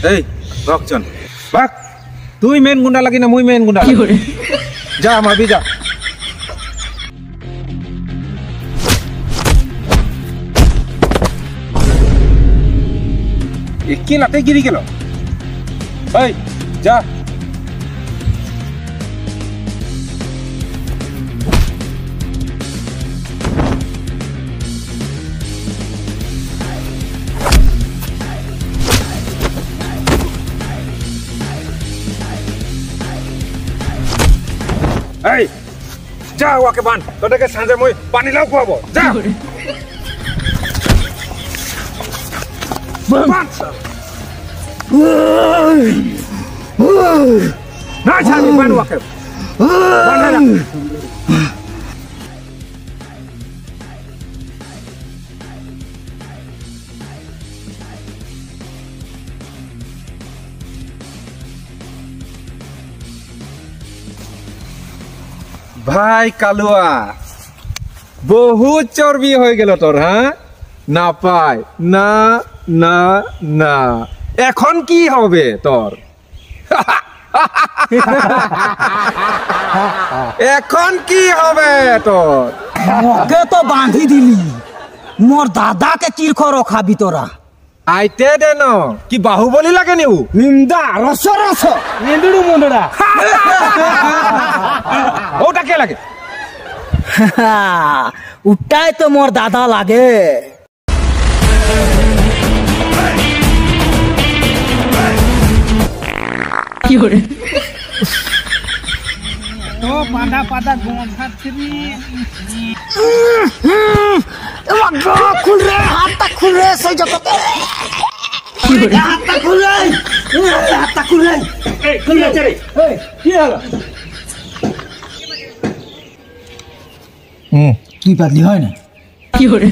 এই ভকজন ভাগ তুই মেন গুন্ডা লাগি না মুই মেন গুন্ডা যা মারবি যা কি লাতে গিরি গেল এই যা এই যা ওকে বান তোদেরকে সাঁজে মই পানি লাও খাওয়াবো যা না ছাড়ি বান ওকে ভাই কালুয়া বহুত চর্বি হয়ে গেল তোর হ্যাঁ না পাই না না না এখন কি হবে তোর এখন কি হবে তোর ওকে তো বাঁধি দিলি মোর দাদাকে চিরখর খাবি তোরা আইতে দেন কি বাহুবলি লাগে নিউ নিন্দা রস রস নিন্দুড়ু মুন্ডুড়া ওটা কে লাগে উঠাই তো মোর দাদা লাগে কি করে তো পাদা পাদা গোঁধা ছিরি খুল রে হাতটা খুল রে সেই জগতে হাতটা খুল রে হাতটা খুল রে এই খুল রে চলে এই কি হলো কি পাতলি হয় না কি করে